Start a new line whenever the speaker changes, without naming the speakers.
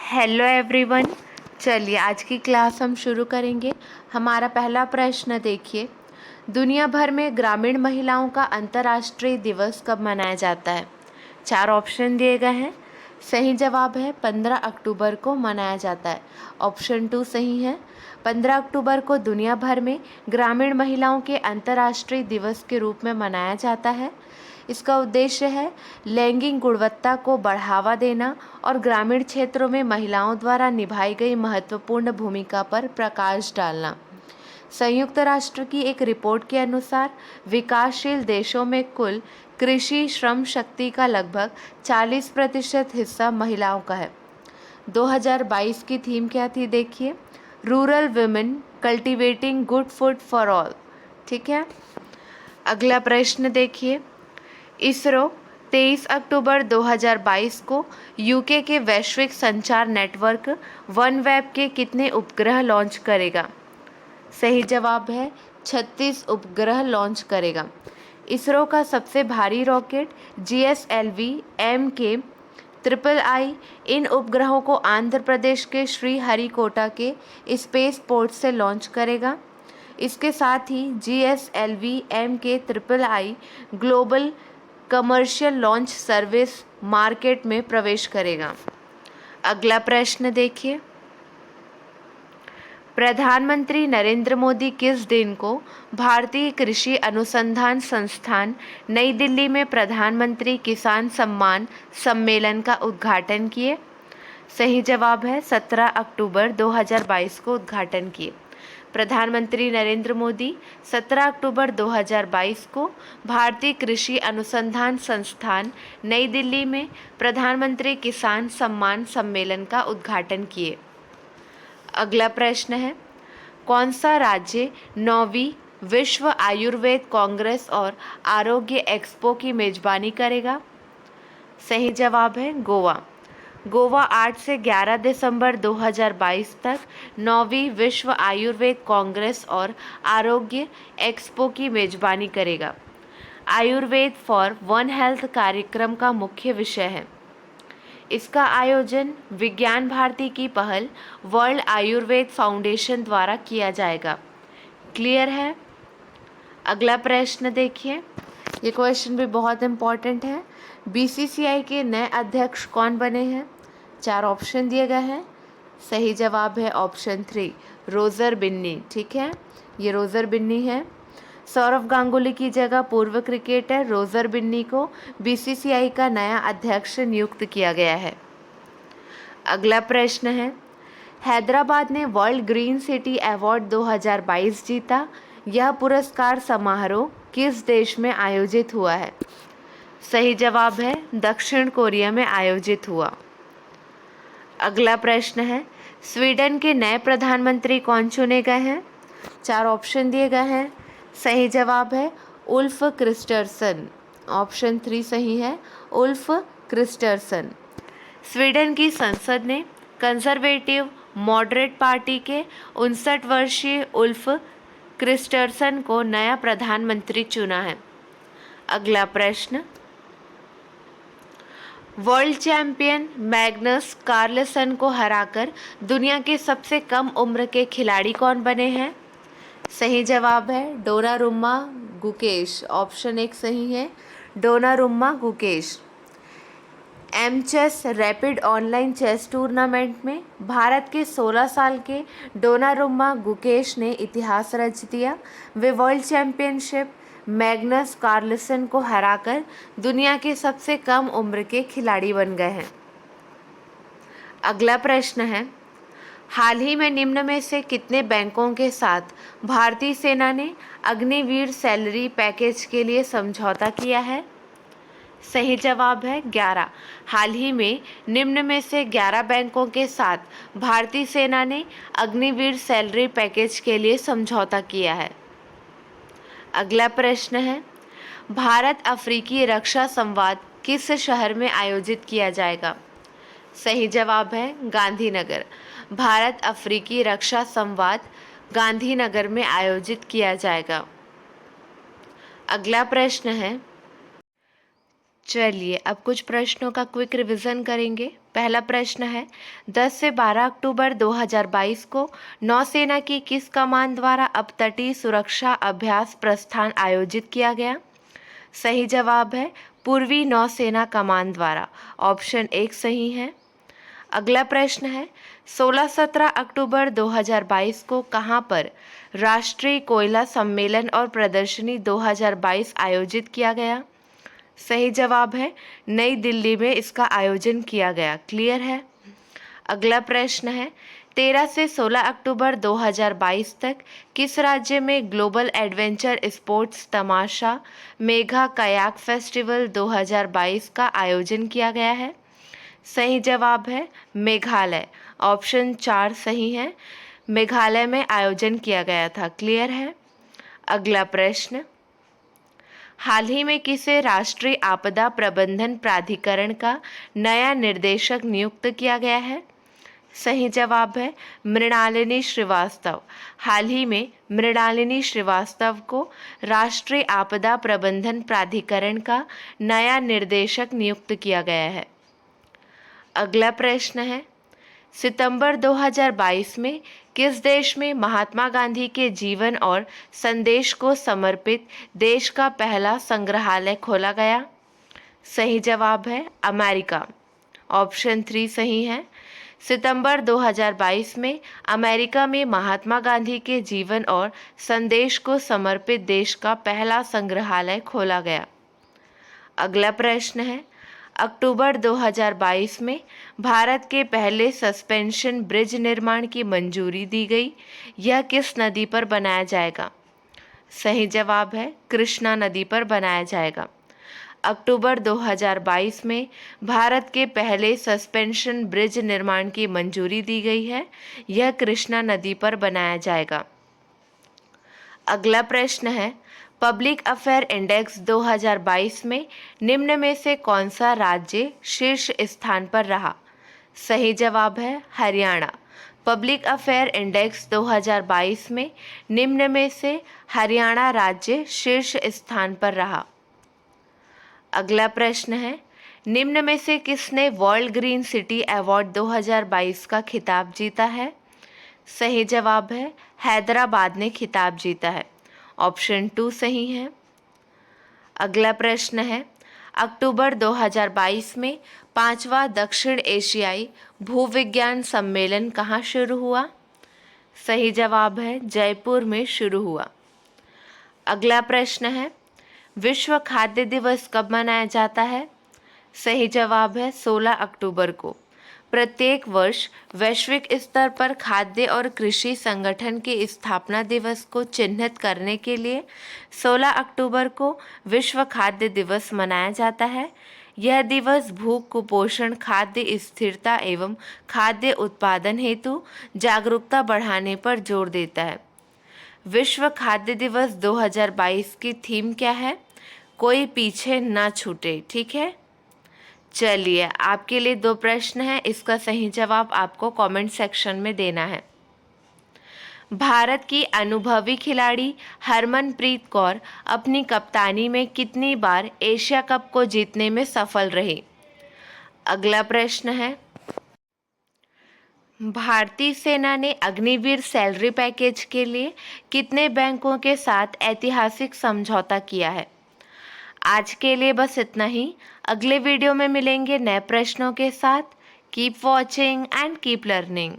Hello everyone. चलिए आज की क्लास हम शुरू करेंगे। हमारा पहला प्रश्न देखिए, दुनिया भर में ग्रामीण महिलाओं का अंतर्राष्ट्रीय दिवस कब मनाया जाता है? 4 ऑप्शन दिए गए हैं। सही जवाब है 15 अक्टूबर को मनाया जाता है। ऑप्शन 2 सही है। 15 अक्टूबर को दुनिया भर में ग्रामीण महिलाओं के अंतर्राष्ट्रीय दिवस के रूप में मनाया जाता है। इसका उद्देश्य है लैंगिक गुणवत्ता को बढ़ावा देना और ग्रामीण क्षेत्रों में महिलाओं द्वारा निभाई गई महत्वपूर्ण भूमिका पर प्रकाश डालना। संयुक्त राष्ट्र की एक रिपोर्ट के अनुसार विकासशील देशों में कुल कृषि श्रम शक्ति का लगभग 40% हिस्सा महिलाओं का है। 2022 की थीम क्या थी देखिए, rural women cultivating good food for all. ठीक है, अगला प्रश्न देखिए, इसरो 23 अक्टूबर 2022 को यूके के वैश्विक संचार नेटवर्क वनवेब के कितने उपग्रह लॉन्च करेगा? सही जवाब है 36 उपग्रह लॉन्च करेगा। इसरो का सबसे भारी रॉकेट GSLV MK-III इन उपग्रहों को आंध्र प्रदेश के श्रीहरिकोटा के स्पेस पोर्ट से लॉन्च करेगा। इसके साथ ही GSLV MK-III global commercial launch service market में प्रवेश करेगा। अगला प्रश्न देखिए, प्रधानमंत्री नरेंद्र मोदी किस दिन को भारतीय कृषि अनुसंधान संस्थान नई दिल्ली में प्रधानमंत्री किसान सम्मान सम्मेलन का उद्घाटन किए? सही जवाब है 17 अक्टूबर 2022 को उद्घाटन किए। प्रधानमंत्री नरेंद्र मोदी 17 अक्टूबर 2022 को भारतीय कृषि अनुसंधान संस्थान नई दिल्ली में प्रधानमंत्री किसान सम्मान सम्मेलन का उद्घाटन किए। अगला प्रश्न है, कौन सा राज्य 9वीं विश्व आयुर्वेद कांग्रेस और आरोग्य एक्सपो की मेजबानी करेगा? सही जवाब है गोवा। गोवा 8 से 11 दिसंबर 2022 तक 9वीं विश्व आयुर्वेद कांग्रेस और आरोग्य एक्सपो की मेजबानी करेगा। आयुर्वेद फॉर वन हेल्थ कार्यक्रम का मुख्य विषय है। इसका आयोजन विज्ञान भारती की पहल वर्ल्ड आयुर्वेद फाउंडेशन द्वारा किया जाएगा। क्लियर है? अगला प्रश्न देखिए, ये क्वेश्चन भी बहुत इम्पॉर्टेंट है। BCCI के नए अध्यक्ष कौन बने हैं? 4 ऑप्शन दिए गए हैं। सही जवाब है ऑप्शन 3 रोजर बिन्नी। ठीक है, ये रोजर बिन्नी है। सौरव गांगुली की जगह पूर्व क्रिकेटर रोजर बिन्नी को BCCI का नया अध्यक्ष नियुक्त किया गया है। अगला प्रश्न है, हैदराबाद ने वर्ल्ड ग्रीन सिटी अवार्ड 2022 जीता। यह पुरस्कार समारोह किस देश में आयोजित हुआ है? सही जवाब है दक्षिण कोरिया में आयोजित हुआ। अगला प्रश्न है, स्वीडन के नए प्रधानमंत्री कौन चुने गए हैं? 4 ऑप्शन दिए गए हैं। सही जवाब है उल्फ क्रिस्टरसन। ऑप्शन 3 सही है, उल्फ क्रिस्टरसन। स्वीडन की संसद ने कंजर्वेटिव मॉडरेट पार्टी के 59 वर्षीय उल्फ क्रिस्टरसन को नया प्रधानमंत्री चुना है। अगला प्रश्न, वर्ल्ड चैंपियन मैग्नस कार्लसन को हराकर दुनिया के सबसे कम उम्र के खिलाड़ी कौन बने हैं? सही जवाब है डोनारुम्मा गुकेश। ऑप्शन 1 सही है, Donnarumma Gukesh. Chess rapid online chess tournament में भारत के 16 साल के डोनारुम्मा गुकेश ने इतिहास रच दिया। वे वर्ल्ड चैंपियनशिप मैग्नस कार्लसन को हराकर दुनिया के सबसे कम उम्र के खिलाड़ी बन गए हैं। अगला प्रश्न है, हाल ही में निम्न में से कितने बैंकों के साथ भारतीय सेना ने अग्निवीर सैलरी पैकेज के लिए समझौता किया है? सही जवाब है 11। हाल ही में निम्न में से 11 बैंकों के साथ भारतीय सेना ने अग्निवीर सैलरी पैकेज के लिए समझौता किया है। अगला प्रश्न है, भारत अफ्रीकी रक्षा संवाद किस शहर में आयोजित किया जाएगा? सही जवाब है गांधीनगर। भारत अफ्रीकी रक्षा संवाद गांधीनगर में आयोजित किया जाएगा। अगला प्रश्न है, चलिए अब कुछ प्रश्नों का क्विक रिवीजन करेंगे। पहला प्रश्न है 10 से 12 अक्टूबर 2022 को नौसेना की किस कमान द्वारा अपतटीय सुरक्षा अभ्यास प्रस्थान आयोजित किया गया? सही जवाब है पूर्वी नौसेना कमान द्वारा। ऑप्शन 1 सही है। अगला प्रश्न है 16-17 अक्टूबर 2022 को कहां पर राष्ट्रीय कोयला सम्मेलन और प्रदर्शनी 2022 आयोजित किया गया? सही जवाब है नई दिल्ली में इसका आयोजन किया गया। क्लियर है। अगला प्रश्न है 13 से 16 अक्टूबर 2022 तक किस राज्य में ग्लोबल एडवेंचर स्पोर्ट्स तमाशा मेघा कयाक फेस्टिवल 2022 का आयोजन किया गया है? सही जवाब है मेघालय। ऑप्शन 4 सही है। मेघालय में आयोजन किया गया था। क्लियर है। अगला प्रश्न हाल ही में किसे राष्ट्रीय आपदा प्रबंधन प्राधिकरण का नया निर्देशक नियुक्त किया गया है? सही जवाब है मृणालिनी श्रीवास्तव। हाल ही में मृणालिनी श्रीवास्तव को राष्ट्रीय आपदा प्रबंधन प्राधिकरण का नया निर्देशक नियुक्त किया गया है। अगला प्रश्न है सितंबर 2022 में किस देश में महात्मा गांधी के जीवन और संदेश को समर्पित देश का पहला संग्रहालय खोला गया? सही जवाब है अमेरिका। ऑप्शन 3 सही है। सितंबर 2022 में अमेरिका में महात्मा गांधी के जीवन और संदेश को समर्पित देश का पहला संग्रहालय खोला गया। अगला प्रश्न है अक्टूबर 2022 में भारत के पहले सस्पेंशन ब्रिज निर्माण की मंजूरी दी गई। यह किस नदी पर बनाया जाएगा? सही जवाब है कृष्णा नदी पर बनाया जाएगा। अक्टूबर 2022 में भारत के पहले सस्पेंशन ब्रिज निर्माण की मंजूरी दी गई है। यह कृष्णा नदी पर बनाया जाएगा। अगला प्रश्न है पब्लिक अफेयर इंडेक्स 2022 में निम्न में से कौन सा राज्य शीर्ष स्थान पर रहा? सही जवाब है हरियाणा। पब्लिक अफेयर इंडेक्स 2022 में निम्न में से हरियाणा राज्य शीर्ष स्थान पर रहा। अगला प्रश्न है निम्न में से किसने वर्ल्ड ग्रीन सिटी अवार्ड 2022 का खिताब जीता है? सही जवाब है हैदराबाद ने खिताब जीता है। ऑप्शन 2 सही है। अगला प्रश्न है अक्टूबर 2022 में 5वां दक्षिण एशियाई भूविज्ञान सम्मेलन कहाँ शुरू हुआ? सही जवाब है जयपुर में शुरू हुआ। अगला प्रश्न है विश्व खाद्य दिवस कब मनाया जाता है? सही जवाब है 16 अक्टूबर को। प्रत्येक वर्ष वैश्विक स्तर पर खाद्य और कृषि संगठन के स्थापना दिवस को चिन्हित करने के लिए 16 अक्टूबर को विश्व खाद्य दिवस मनाया जाता है। यह दिवस भूख कुपोषण खाद्य स्थिरता एवं खाद्य उत्पादन हेतु जागरूकता बढ़ाने पर जोर देता है। विश्व खाद्य दिवस 2022 की थीम क्या है? कोई पीछे ना छूटे। ठीक है। चलिए आपके लिए 2 प्रश्न हैं, इसका सही जवाब आपको कमेंट सेक्शन में देना है। भारत की अनुभवी खिलाड़ी हरमनप्रीत कौर अपनी कप्तानी में कितनी बार एशिया कप को जीतने में सफल रही? अगला प्रश्न है भारतीय सेना ने अग्निवीर सैलरी पैकेज के लिए कितने बैंकों के साथ ऐतिहासिक समझौता किया है? आज के लिए बस इतना ही। अगले वीडियो में मिलेंगे नए प्रश्नों के साथ। Keep watching and keep learning.